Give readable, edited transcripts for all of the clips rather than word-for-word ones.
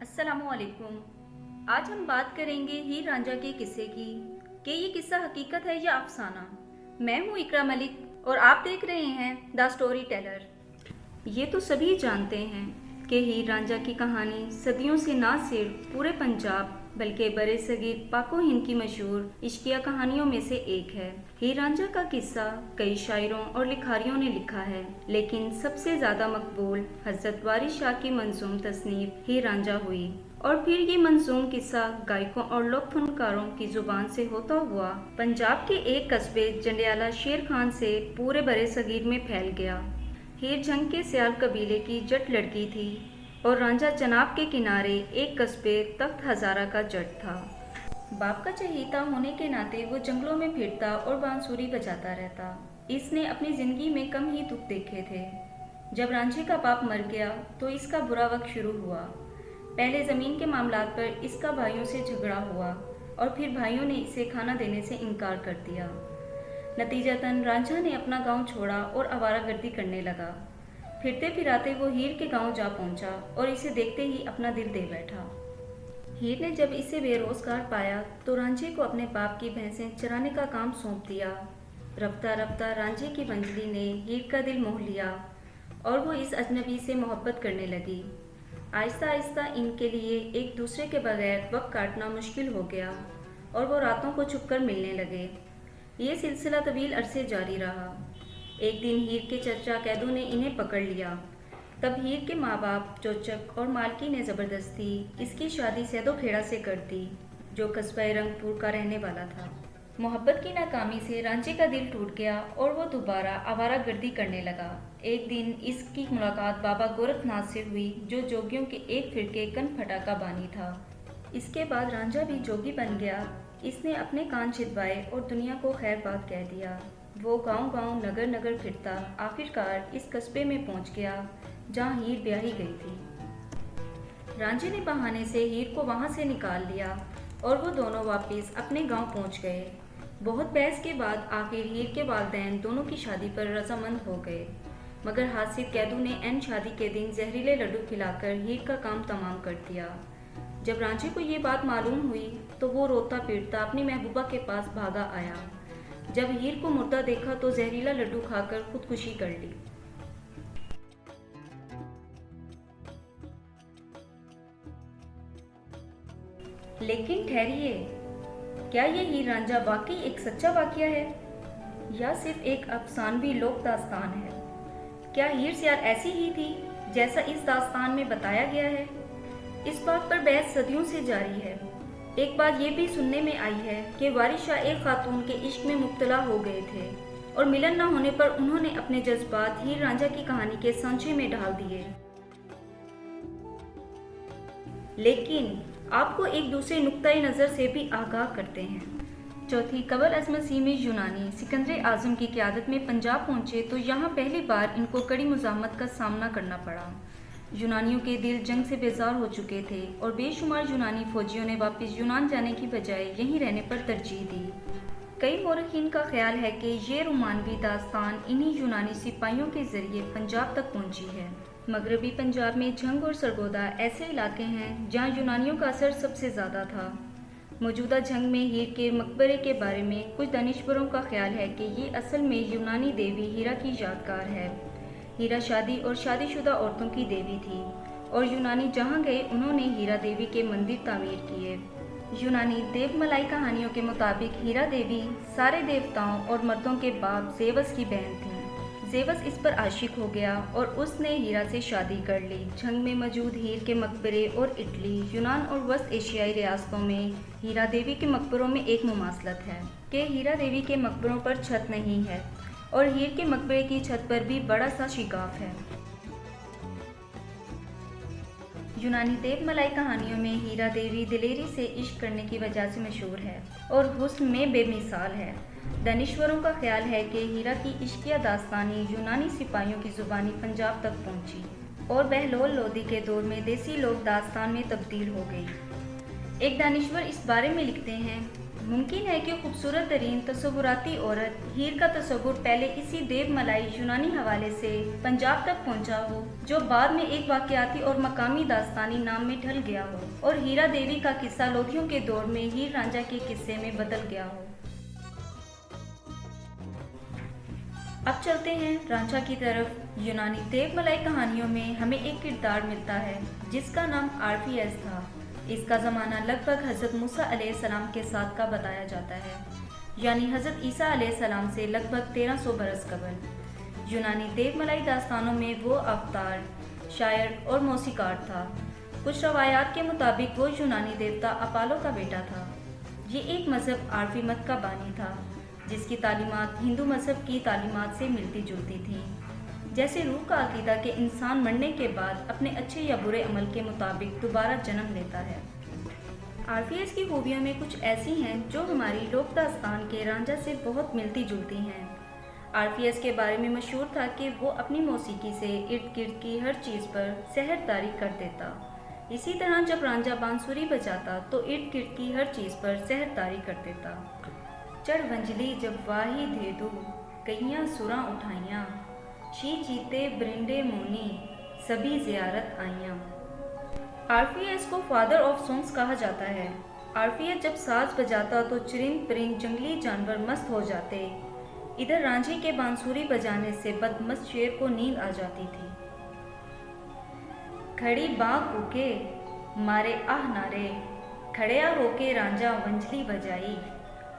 अस्सलामुअलैकुम। आज हम बात करेंगे हीर रांझा के किस्से की कि ये किस्सा हकीकत है या अफसाना। मैं हूँ इकरा मलिक और आप देख रहे हैं द स्टोरी टेलर। ये तो सभी जानते हैं कि हीर रांझा की कहानी सदियों से न सिर्फ पूरे पंजाब बल्कि बरे सगीर पाको हिंद की मशहूर इश्किया कहानियों में से एक है। हीर रांझा का किस्सा कई शायरों और लिखारियों ने लिखा है, लेकिन सबसे ज्यादा मकबूल हजरत वारिस शाह की मंजूम तसनीफ हीर रांझा हुई। और फिर ये मंजूम किस्सा गायकों और लोक फनकारों की जुबान से होता हुआ पंजाब के एक कस्बे जंडियाला शेर खान से पूरे बरे सगीर में फैल गया। हीर जंग के सियाल कबीले की जट लड़की थी और रांझा चनाब के किनारे एक कस्बे तख्त हजारा का जट था। बाप का चहीता होने के नाते वो जंगलों में फिरता और बांसुरी बजाता रहता। इसने अपनी जिंदगी में कम ही दुख देखे थे। जब रांझे का बाप मर गया तो इसका बुरा वक्त शुरू हुआ। पहले जमीन के मामलात पर इसका भाइयों से झगड़ा हुआ और फिर भाइयों ने इसे खाना देने से इनकार कर दिया। नतीजतन रांझा ने अपना गांव छोड़ा और आवारागर्दी करने लगा। फिरते फिराते वो हीर के गांव जा पहुंचा और इसे देखते ही अपना दिल दे बैठा। हीर ने जब इसे बेरोजगार पाया तो रांझे को अपने बाप की भैंसें चराने का काम सौंप दिया। रफ्ता रफ्ता रांझे की मंजली ने हीर का दिल मोह लिया और वो इस अजनबी से मोहब्बत करने लगी। आहिस्ता आहिस्ता इनके लिए एक दूसरे के बगैर वक्त काटना मुश्किल हो गया और वो रातों को छुपकर मिलने लगे। ये सिलसिला तवील अरसे जारी रहा। एक दिन हीर के चचा कैदू ने इन्हें पकड़ लिया। तब हीर के माँ बाप चोचक और मालकी ने ज़बरदस्ती इसकी शादी सैदो खेड़ा से कर दी, जो कस्बा रंगपुर का रहने वाला था। मोहब्बत की नाकामी से रांझे का दिल टूट गया और वो दोबारा आवारागर्दी करने लगा। एक दिन इसकी मुलाकात बाबा गोरखनाथ से हुई, जो जोगियों के एक फिरके कनफटा का बानी था। इसके बाद रांझा भी जोगी बन गया। इसने अपने कान छिदवाए और दुनिया को खैर बात कह दिया। वो गांव-गांव नगर-नगर फिरता आखिरकार इस कस्बे में पहुंच गया जहां हीर ब्याही गई थी। रांझे ने बहाने से हीर को वहां से निकाल लिया और वो दोनों वापस अपने गांव पहुंच गए। बहुत बहस के बाद आखिर हीर के वालिदैन दोनों की शादी पर रजामंद हो गए, मगर हासिद कैदू ने ऐन शादी के दिन जहरीले लड्डू खिलाकर हीर का काम तमाम कर दिया। जब रांझे को ये बात मालूम हुई तो वो रोता पीटता अपनी महबूबा के पास भागा आया। जब हीर को मुर्दा देखा तो जहरीला लड्डू खाकर खुदकुशी कर ली। लेकिन ठहरिए, क्या ये हीर रांझा वाकई एक सच्चा वाकया है या सिर्फ एक अफसानवी लोक दास्तान है? क्या हीर सियार ऐसी ही थी जैसा इस दास्तान में बताया गया है? इस बात पर बहस सदियों से जारी है। एक बात ये भी सुनने में आई है कि वारिस शाह एक खातून के इश्क में मुब्तला हो गए थे और मिलन न होने पर उन्होंने अपने जज्बात हीर रांझा की कहानी के सांचे में ढाल दिए। लेकिन आपको एक दूसरे नुक्ताए नज़र से भी आगाह करते हैं। चौथी, कबल अज़ मसीह में यूनानी सिकंदर आज़म की क़यादत में पंजाब पहुंचे तो यहाँ पहली बार इनको कड़ी मुज़ाहमत का सामना करना पड़ा। यूनानियों के दिल जंग से बेजार हो चुके थे और बेशुमार यूनानी फौजियों ने वापस यूनान जाने की बजाय यहीं रहने पर तरजीह दी। कई मौरखीन का ख्याल है कि ये रोमानवी दास्तान इन्हीं यूनानी सिपाहियों के जरिए पंजाब तक पहुंची है। मगरबी पंजाब में झंग और सरगोदा ऐसे इलाके हैं जहां यूनानियों का असर सबसे ज़्यादा था। मौजूदा झंग में हीर के मकबरे के बारे में कुछ दानिशवरों का ख्याल है कि ये असल में यूनानी देवी हीरा की यादगार है। हीरा शादी और शादीशुदा औरतों की देवी थी और यूनानी जहाँ गए उन्होंने हीरा देवी के मंदिर तामीर किए। यूनानी देवमलाई कहानियों के मुताबिक हीरा देवी सारे देवताओं और मर्दों के बाप जेवस की बहन थी। जेवस इस पर आशिक हो गया और उसने हीरा से शादी कर ली। झंग में मौजूद हीर के मकबरे और इटली, यूनान और वस्त एशियाई रियासतों में हीरा देवी के मकबरों में एक मुमासलत है कि हीरा देवी के मकबरों पर छत नहीं है और हीर के मकबरे की छत पर भी बड़ा सा शिगाफ है। यूनानी देवमलाई कहानियों में हीरा देवी दिलेरी से इश्क करने की वजह से मशहूर है और हुस्न में बेमिसाल है। दानिशवरों का ख्याल है कि हीरा की इश्किया दास्तानी यूनानी सिपाहियों की जुबानी पंजाब तक पहुंची और बहलोल लोदी के दौर में देसी लोक दास्तान में तब्दील हो गई। एक दानिश्वर इस बारे में लिखते हैं, मुमकिन है कि खूबसूरत तरीन तसव्वुराती औरत हीर का तस्वुर पहले इसी देवमलाई यूनानी हवाले से पंजाब तक पहुंचा हो, जो बाद में एक वाकयाती और मकामी दास्तानी नाम में ढल गया हो और हीरा देवी का किस्सा लोधियों के दौर में हीर रांझा के किस्से में बदल गया हो। अब चलते हैं रांझा की तरफ। यूनानी देवमलाई कहानियों में हमें एक किरदार मिलता है जिसका नाम आरफीएस था। इसका ज़माना लगभग हज़रत मूसा अलैहिस्सलाम के साथ का बताया जाता है, यानी हज़रत ईसा अलैहिस्सलाम से लगभग 1300 बरस कबल। यूनानी देवमलाई दास्तानों में वो अवतार, शायर और मौसीकार था। कुछ रवायात के मुताबिक वो यूनानी देवता अपोलो का बेटा था। ये एक मज़हब आरफी मत का बानी था, जिसकी तालीमात हिंदू मज़हब की तालीमात से मिलती जुलती थी। जैसे रूह का अकीदा के इंसान मरने के बाद अपने अच्छे या बुरे अमल के मुताबिक दोबारा जन्म लेता है। आरफीएस की खूबियों में कुछ ऐसी हैं जो हमारी लोक दास्तान के रांझा से बहुत मिलती जुलती हैं। आरफीएस के बारे में मशहूर था कि वो अपनी मौसीकी से इर्द गिर्द की हर चीज़ पर सेहरदारी कर देता। इसी तरह जब रांझा बांसुरी बजाता तो इर्द गिर्द की हर चीज़ पर सेहरदारी कर देता। चढ़ वंजली जब वाही दे दो, कईयाँ सुरां उठाइयाँ, शी चीते ब्रिंडे मोनी, सभी जियारत आइयाँ। आरफीएस को फादर ऑफ सॉन्ग्स कहा जाता है। आरफीएस जब साज बजाता तो चिरिंद परिंद जंगली जानवर मस्त हो जाते। इधर रांझे के बांसुरी बजाने से बदमस्त शेर को नींद आ जाती थी। खड़ी बाँ कूके मारे आह नारे, खड़िया होके रांझा वंजली बजाई।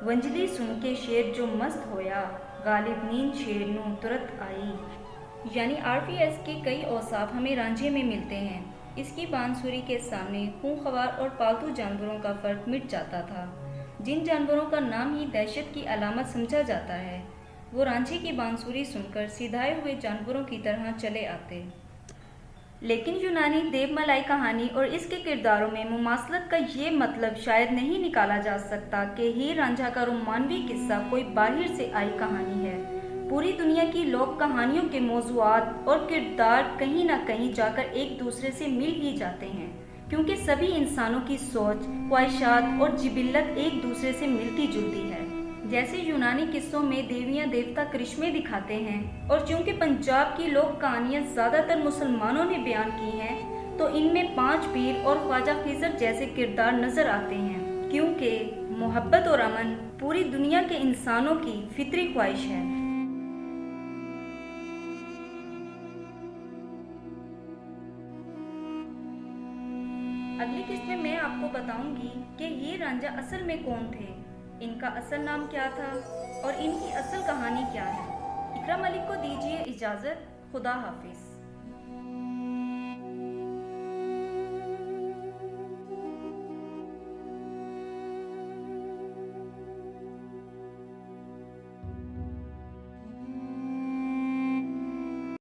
वंजली सुन के शेर जो मस्त होया, गालिब नींद शेर नू तुरत आई। यानी आरफीएस के कई औसाफ हमें रांझे में मिलते हैं। इसकी बांसुरी के सामने खूंखार और पालतू जानवरों का फर्क मिट जाता था। जिन जानवरों का नाम ही दहशत की अलामत समझा जाता है, वो रांझे की बांसुरी सुनकर सिधाए हुए जानवरों की तरह चले आते। लेकिन यूनानी देवमलाई कहानी और इसके किरदारों में मुमासलत का ये मतलब शायद नहीं निकाला जा सकता कि हीर रांझा का रोमानवी किस्सा कोई बाहर से आई कहानी है। पूरी दुनिया की लोक कहानियों के मौज़ूआत और किरदार कहीं ना कहीं जाकर एक दूसरे से मिल ही जाते हैं, क्योंकि सभी इंसानों की सोच, ख्वाहिशात और जिबिल्लत एक दूसरे से मिलती जुलती है। जैसे यूनानी किस्सों में देवियां देवता करिश्मे दिखाते हैं, और चूंकि पंजाब की लोक कहानियाँ ज़्यादातर मुसलमानों ने बयान की हैं, तो इनमें 5 पीर और ख्वाजा खिज़र जैसे किरदार नज़र आते हैं, क्योंकि मोहब्बत और अमन पूरी दुनिया के इंसानों की फितरी ख्वाहिश है। अगली किस्त में मैं आपको बताऊंगी कि हीर रांझा असल में कौन थे, इनका असल नाम क्या था और इनकी असल कहानी क्या है। इकरा मलिक को दीजिए इजाज़त। खुदा हाफिज।